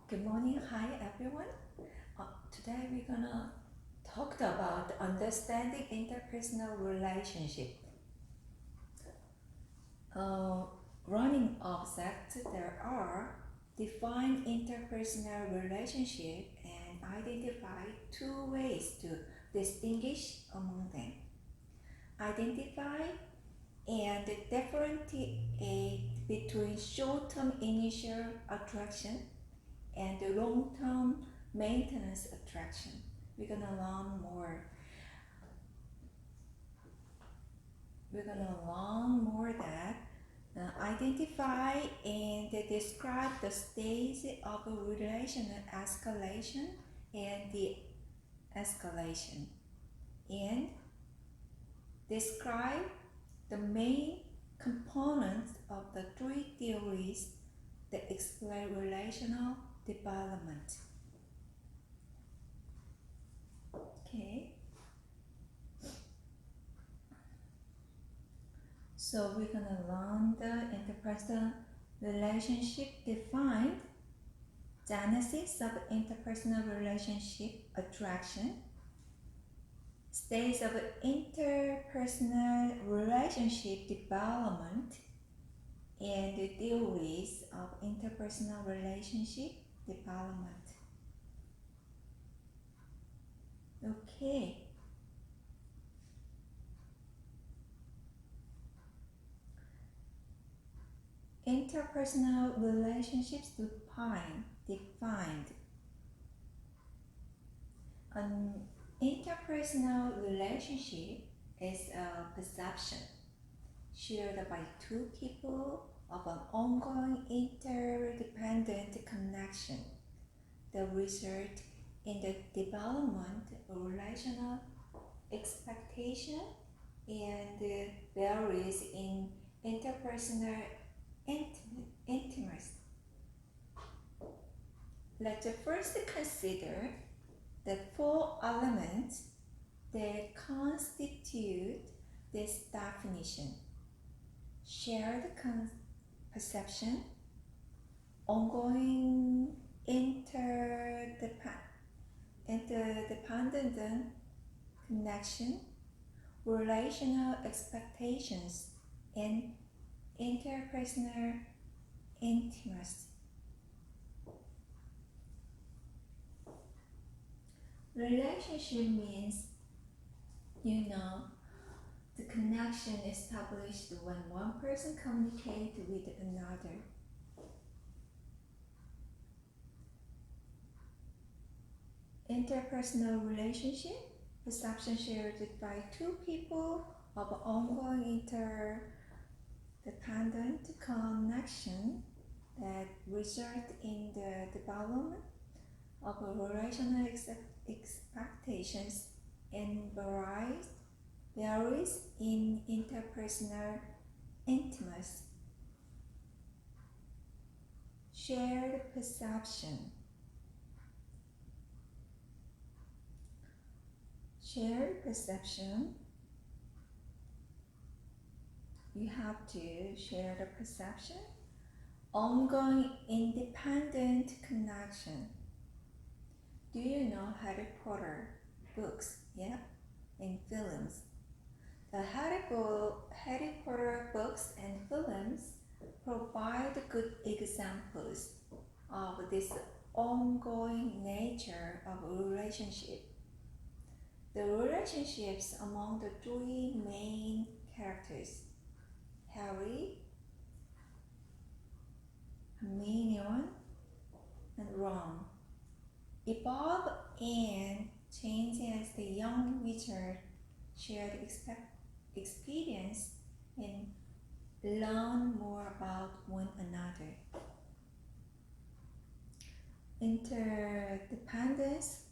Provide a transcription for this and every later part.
Good morning, hi everyone. Today we're gonna talk about understanding interpersonal relationship. Running objects, there are define interpersonal relationship and identify two ways to distinguish among them. Identify and differentiate between short-term initial attraction and long-term maintenance attraction. We're gonna learn more. That identify and describe the stage of a relational escalation and de-escalation, and describe the main components of the three theories that explain relational development. Okay. So we're gonna learn the interpersonal relationship defined, genesis of interpersonal relationship attraction, stages of interpersonal relationship development, and the theories of interpersonal relationship development. Okay. Interpersonal relationships defined. An interpersonal relationship is a perception shared by two people of an ongoing interdependent connection that result in the development of relational expectation and varies in interpersonal intimacy. Let's first consider the four elements that constitute this definition: shared perception, ongoing interdependent connection, relational expectations, and interpersonal intimacy. Relationship means, the connection established when one person communicates with another. Interpersonal relationship, perception shared by two people of ongoing interdependent connection that result in the development of relational expectations and varies in interpersonal intimacy. Shared perception. Shared perception, you have to share the perception. Ongoing independent connection. Do you know Harry Potter books? Yeah, and films. The Harry Potter books and films provide good examples of this ongoing nature of a relationship. The relationships among the three main characters, Harry, Hermione, and Ron, evolve and change as the young wizard shared experience and learn more about one another. Interdependence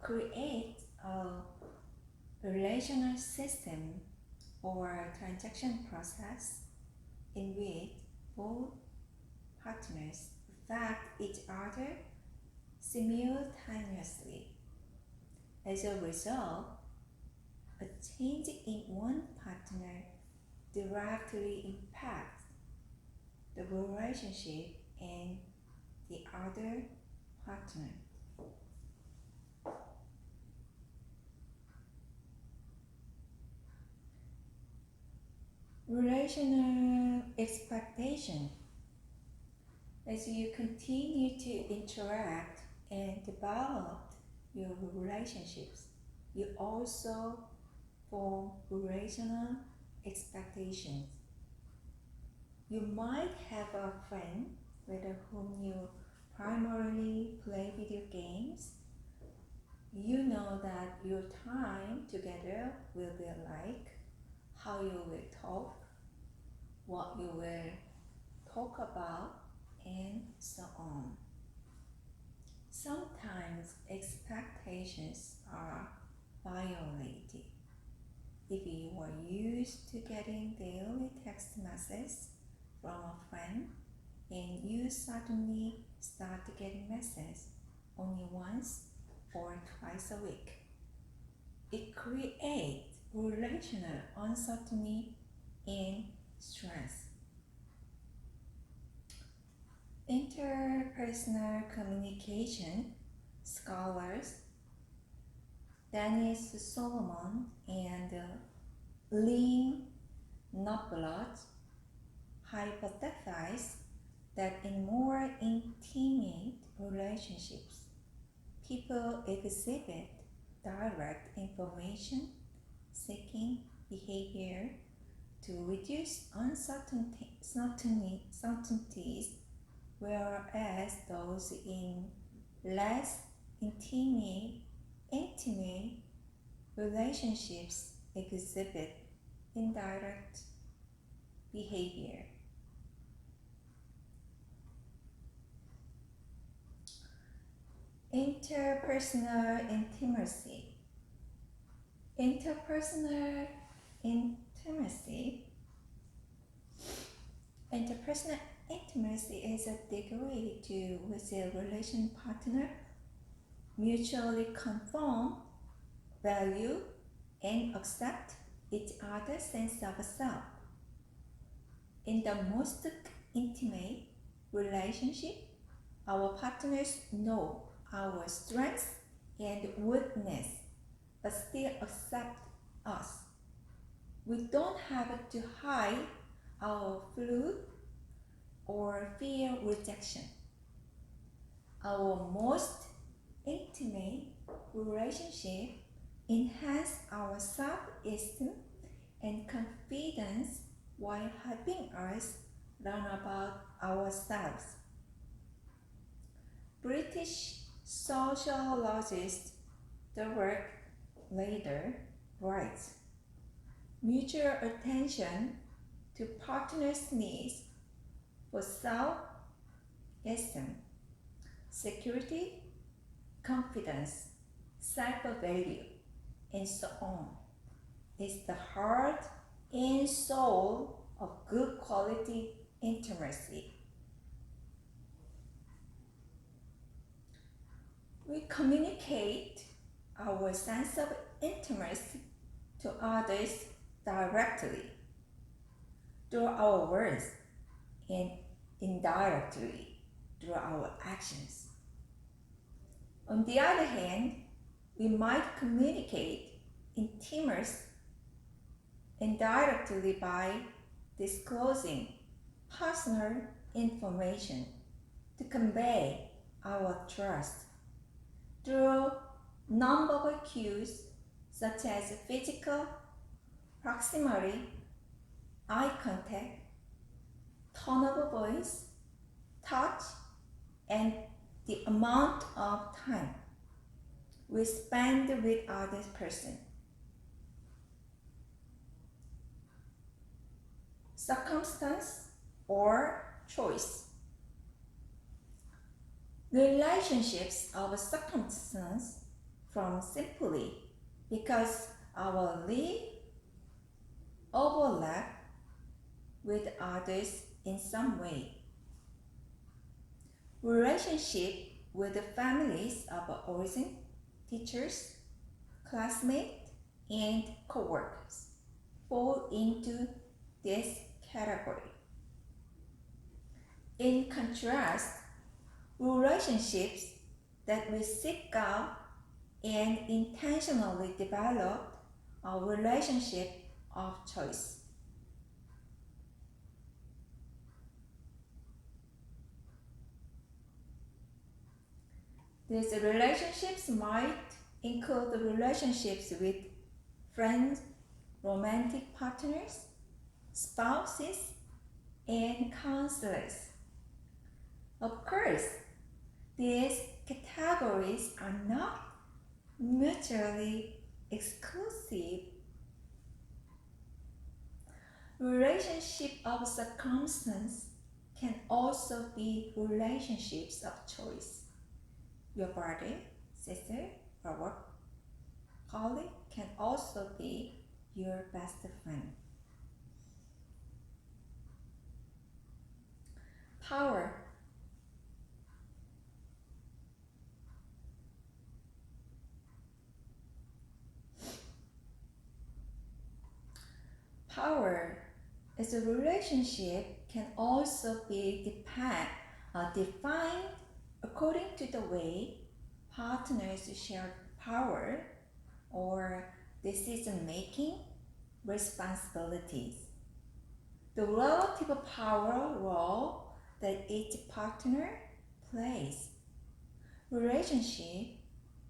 creates a relational system or transaction process in which both partners affect each other simultaneously. As a result, a change in one partner directly impacts the relationship and the other partner. Relational expectation. As you continue to interact and develop your relationships, you also form relational expectations. You might have a friend with whom you primarily play video games. You know that your time together will be like, how you will talk, what you will talk about, and so on. Sometimes expectations are violated. If you are used to getting daily text messages from a friend and you suddenly start getting messages only once or twice a week, it creates relational uncertainty and stress. Interpersonal communication scholars Dennis Solomon and Lynn Knobloch hypothesize that in more intimate relationships, people exhibit direct information seeking behavior to reduce uncertainties, whereas those in less intimate relationships exhibit indirect behavior. Interpersonal intimacy. Interpersonal intimacy is a degree to which a relation partner mutually confirm, value, and accept each other's sense of self. In the most intimate relationship, our partners know our strengths and weakness, but still accept us. We don't have to hide our flaws or fear rejection. Our most intimate relationship enhance our self-esteem and confidence while helping us learn about ourselves. British sociologist Derek Lader writes, mutual attention to partners' needs for self-esteem, security, confidence, self-value, and so on is the heart and soul of good quality intimacy. We communicate our sense of intimacy to others directly through our words and indirectly through our actions. On the other hand, we might communicate intimacy indirectly by disclosing personal information to convey our trust through nonverbal cues such as physical proximity, eye contact, tone of voice, touch, and the amount of time we spend with other person. Circumstance or choice. Relationships of circumstance from simply because our lives overlap with others in some way. Relationship with the families of origin, teachers, classmates, and co-workers fall into this category. In contrast, relationships that we seek out and intentionally develop a relationship of choice. These relationships might include relationships with friends, romantic partners, spouses, and counselors. Of course, these categories are not mutually exclusive. Relationship of circumstance can also be relationships of choice. Your brother, sister, or work colleague can also be your best friend. Power. Power as a relationship can also be defined according to the way partners share power or decision-making responsibilities. The relative power role that each partner plays. Relationship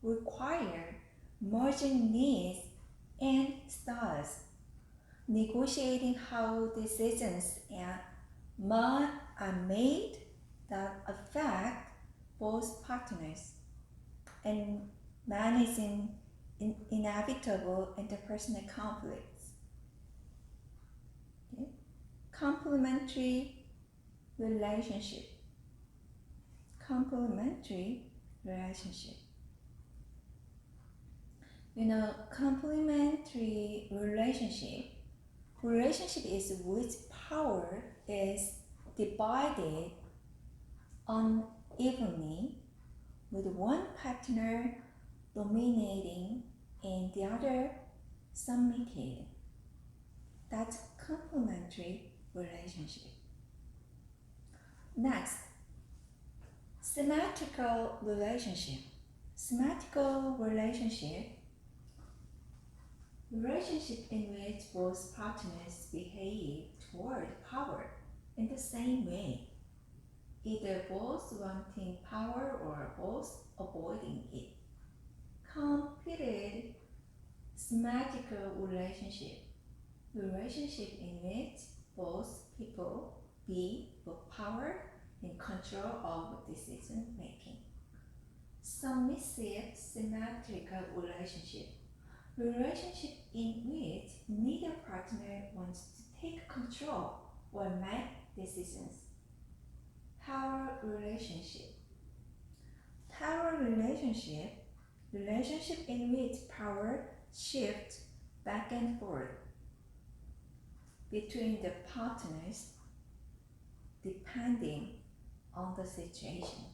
require merging needs and styles, negotiating how decisions are made that affect both partners, and managing inevitable interpersonal conflicts. Okay? Complementary relationship. Complementary relationship. Complementary relationship is which power is divided unevenly, with one partner dominating and the other submitting. That's complementary relationship. Next, symmetrical relationship. Symmetrical relationship in which both partners behave toward power in the same way, either both wanting power or both avoiding it. Completed symmetrical relationship in which both people be for power and control of decision making. Submissive symmetrical relationship in which neither partner wants to take control or make decisions. Power relationship in which power shifts back and forth between the partners depending on the situation.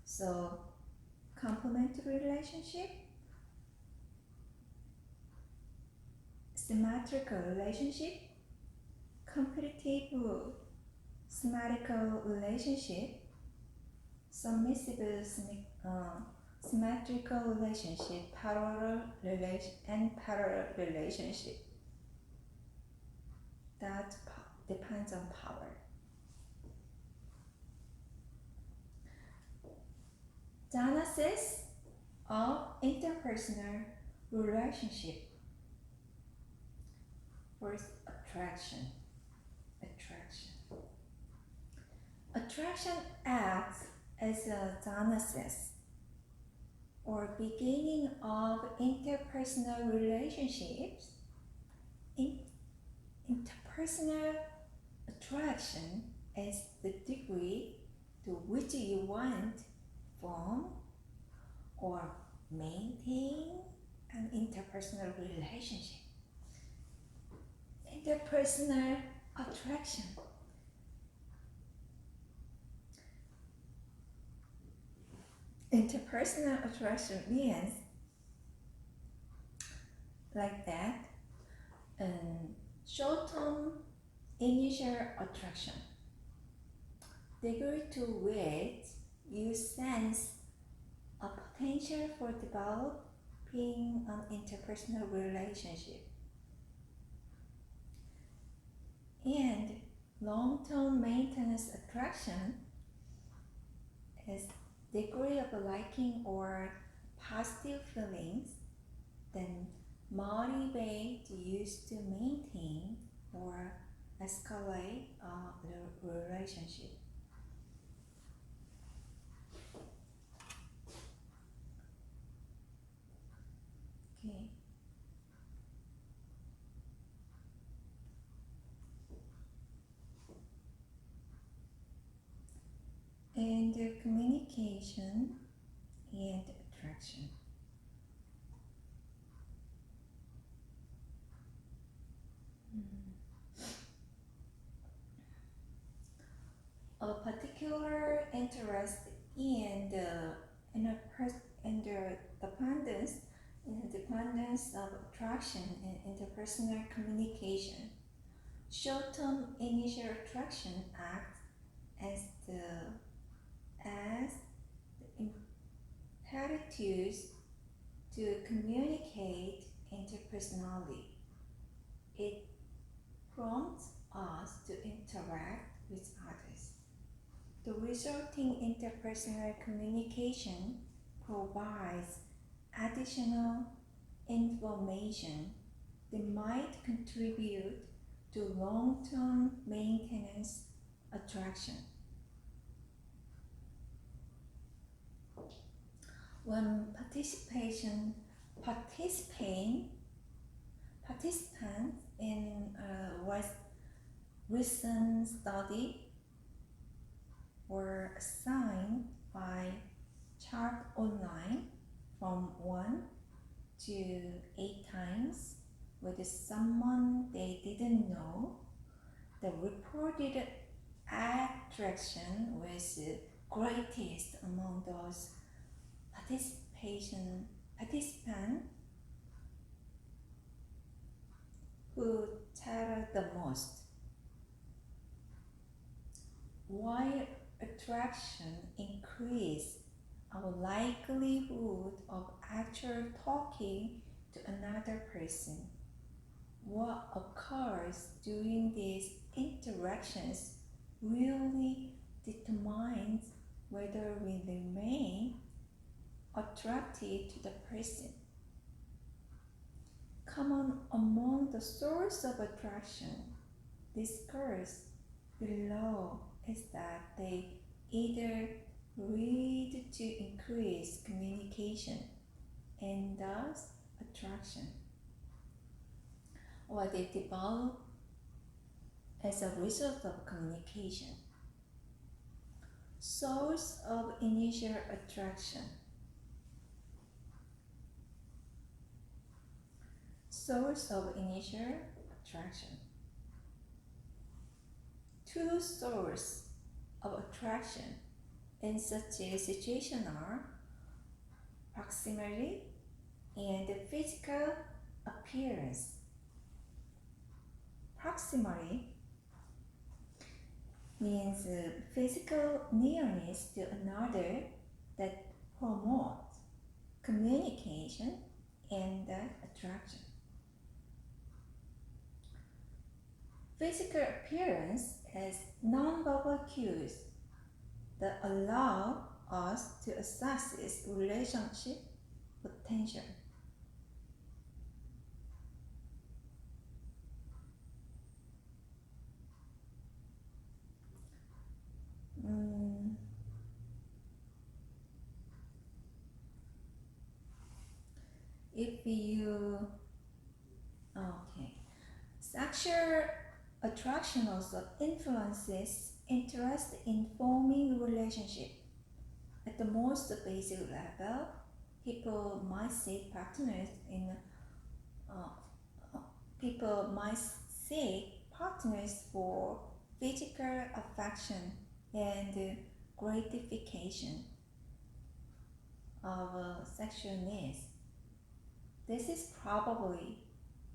So complementary relationship, symmetrical relationship, competitive symmetrical relationship, submissive symmetrical relationship, parallel relationship. That depends on power. Genesis of interpersonal relationship. First, attraction. Attraction acts as a genesis or beginning of interpersonal relationships. Interpersonal attraction is the degree to which you want, form, or maintain an interpersonal relationship. Interpersonal attraction. Interpersonal attraction means like that, short-term initial attraction, degree to which you sense a potential for developing an interpersonal relationship, and long-term maintenance attraction is degree of liking or positive feelings that motivate you to maintain or escalate a relationship. Okay. And communication and attraction. A particular interest in the interdependence of attraction and interpersonal communication. Short-term initial attraction acts as the impetus to communicate interpersonally. It prompts us to interact with others. The resulting interpersonal communication provides additional information that might contribute to long-term maintenance attraction. When participants in a recent study were assigned by chart online from 1 to 8 times with someone they didn't know. The reported attraction was greatest among those participants who chatted the most. While attraction increased our likelihood of actually talking to another person, what occurs during these interactions really determines whether we remain attracted to the person. Common among the source of attraction discussed below is that they either lead to increased communication and thus attraction, or they develop as a result of communication. Source of initial attraction. Source of initial attraction. Two sources of attraction in such a situation are proximity and physical appearance. Proximity means physical nearness to another that promotes communication and attraction. Physical appearance is non-verbal cues that allow us to assess its relationship potential. If you sexual attraction also influences interest in forming relationship. At the most basic level, people might seek partners for physical affection and gratification of sexual needs. This is probably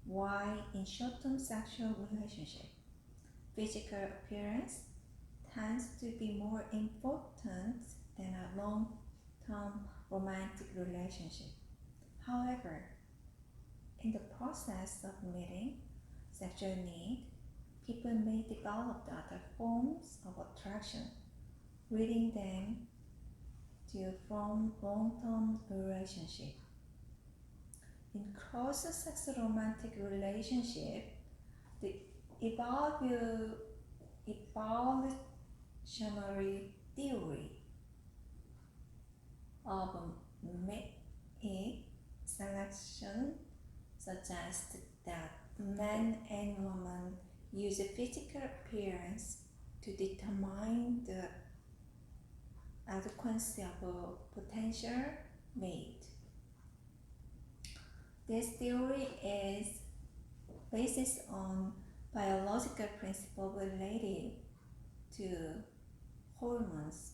why in short-term sexual relationship, physical appearance tends to be more important than a long-term romantic relationship. However, in the process of meeting sexual need, people may develop other forms of attraction, leading them to form long-term relationship. In cross-sex romantic relationship, the evolutionary theory of mate selection suggests that men and women use physical appearance to determine the adequacy of a potential mate. This theory is based on biological principles related to hormones,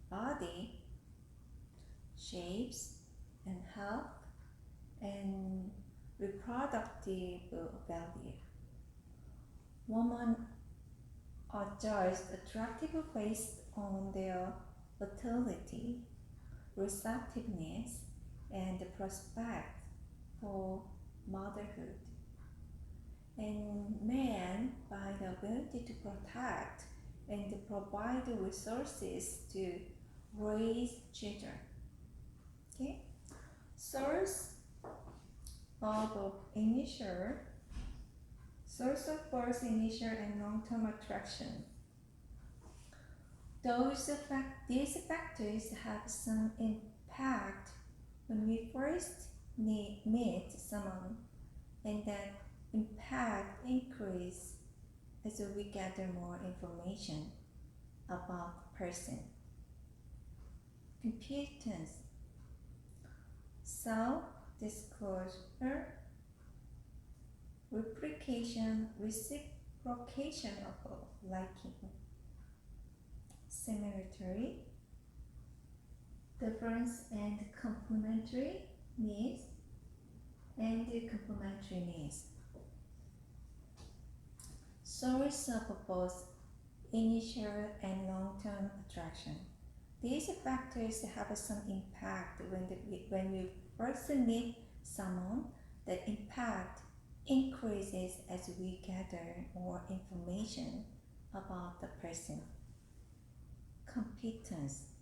body shapes and health, and reproductive value. Women are judged attractive based on their fertility, receptiveness, and the prospect for motherhood, and men by the ability to protect and provide the resources to raise children. Okay, source of birth, initial and long-term attraction. These factors have some impact when we first meet someone, and that impact increase as we gather more information about the person. Competence, self-disclosure, reciprocation of liking, similarity, difference and complementary needs, and complementary needs. Source of both initial and long-term attraction. These factors have some impact when we first meet someone. The impact increases as we gather more information about the person. Competence.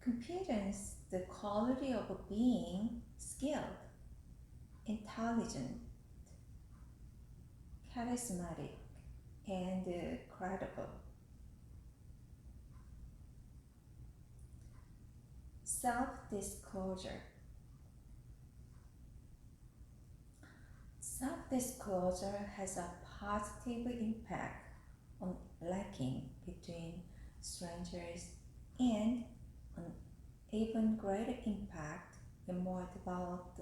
Competence, the quality of being skilled, intelligent, charismatic, and credible. Self-disclosure. Self-disclosure has a positive impact on liking between strangers and an even greater impact in more developed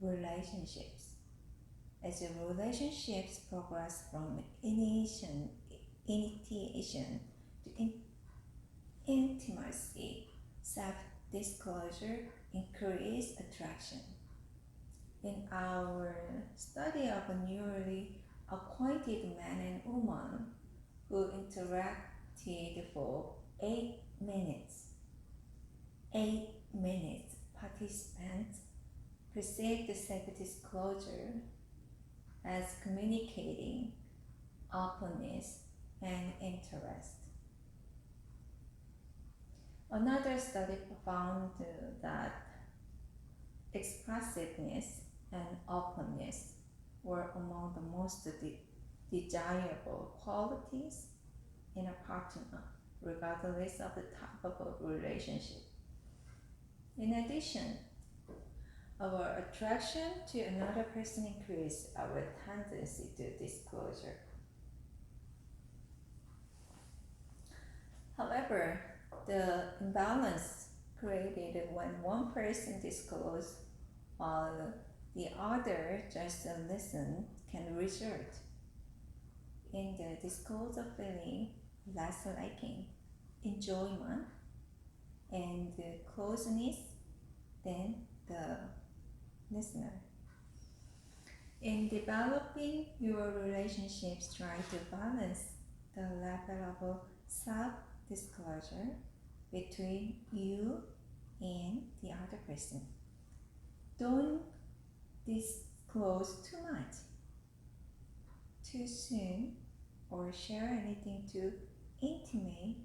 relationships. As the relationships progress from initiation to intimacy, self-disclosure increases attraction. In our study of a newly acquainted man and woman who interacted for 8 minutes, participants perceived self-disclosure as communicating openness and interest. Another study found that expressiveness and openness were among the most desirable qualities in a partner, regardless of the type of a relationship. In addition, our attraction to another person increases our tendency to disclosure. However, the imbalance created when one person discloses while the other just listens can result in the disclosure feeling less liking, enjoyment, and closeness than the listener. In developing your relationships, try to balance the level of self-disclosure between you and the other person. Don't disclose too much, too soon, or share anything too intimate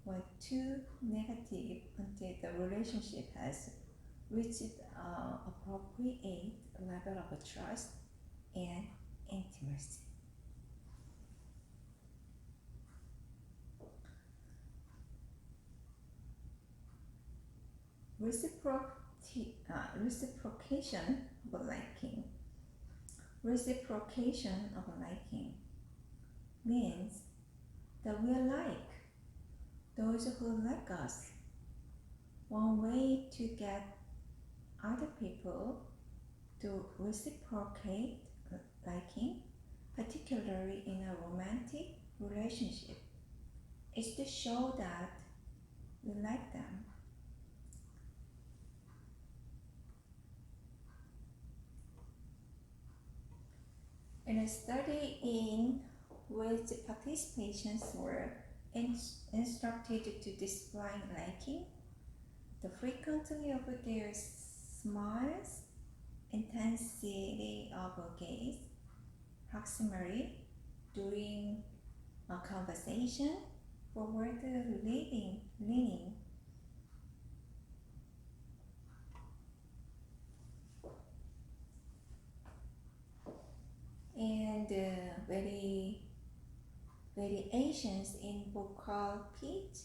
or too negative until the relationship has reached an appropriate level of trust and intimacy. Reciprocation of liking. Reciprocation of liking means that we like those who like us. One way to get other people to reciprocate liking, particularly in a romantic relationship, is to show that we like them. In a study in which participants were instructed to display liking, the frequency of their smiles, intensity of gaze, proximity during a conversation, forward leaning, and variations in vocal pitch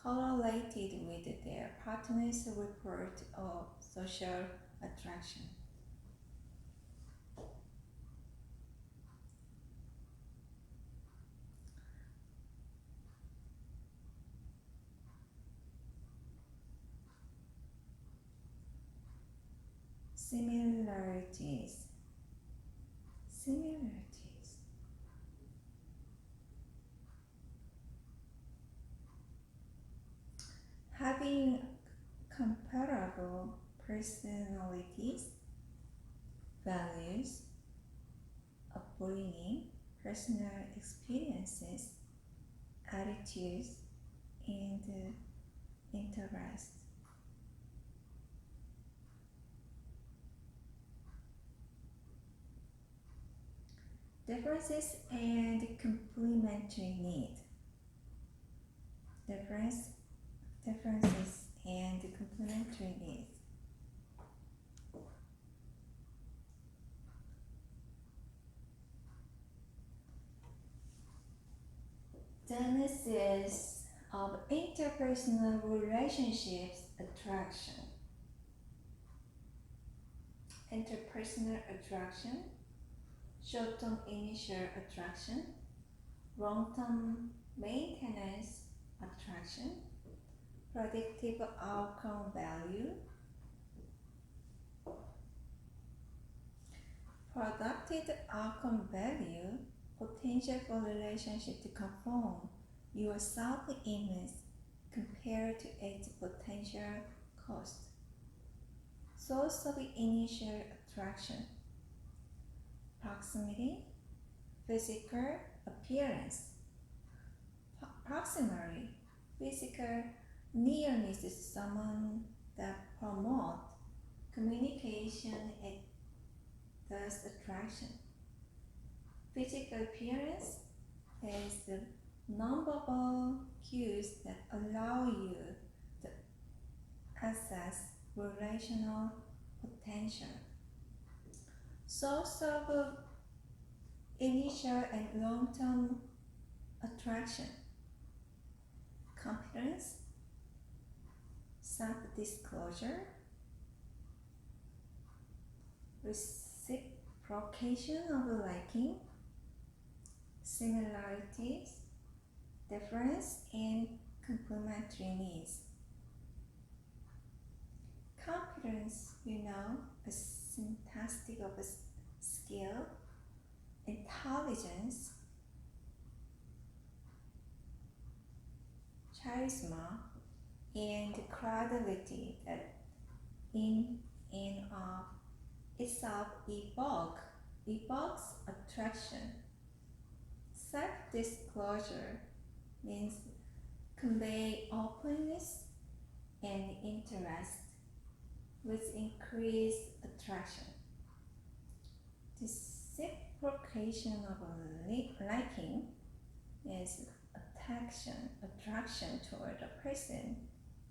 correlated with their partner's report of social attraction. Similarities. Having comparable personalities, values, upbringing, personal experiences, attitudes, and interests. Differences and complementary need. Differences and complementary needs. Genesis of interpersonal relationships attraction. Interpersonal attraction, short-term initial attraction, long-term maintenance attraction, predictive outcome value, productive outcome value, potential for relationship to conform your self-image compared to its potential cost. Source of initial attraction, proximity, physical appearance. Proximity, physical nearness to someone that promotes communication and thus attraction. Physical appearance is the nonverbal cues that allow you to assess relational potential. Source of initial and long-term attraction, competence, self-disclosure, reciprocation of liking, similarities, difference, and complementary needs. Competence, a syntactic of a skill, intelligence, charisma, and credibility that in and of itself evokes attraction. Self-disclosure means convey openness and interest, which increase attraction. Reciprocation of liking is attraction toward a person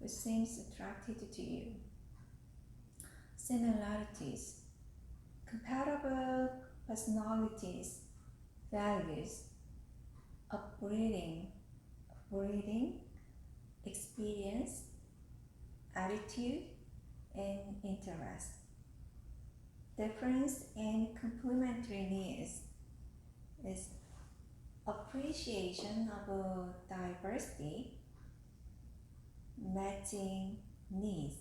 who seems attracted to you. Similarities, compatible personalities, values, upbringing, experience, attitude, and interest. Difference in complementary needs is appreciation of diversity, matching needs.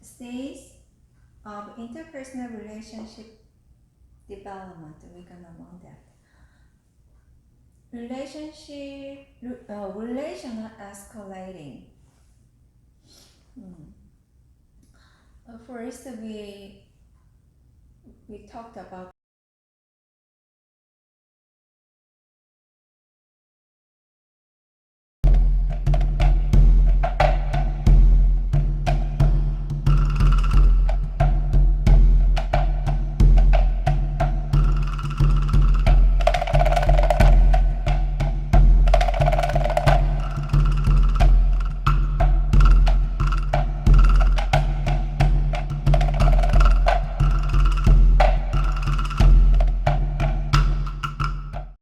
Stage of interpersonal relationship development, we're gonna learn that. Relational escalating. First, we talked about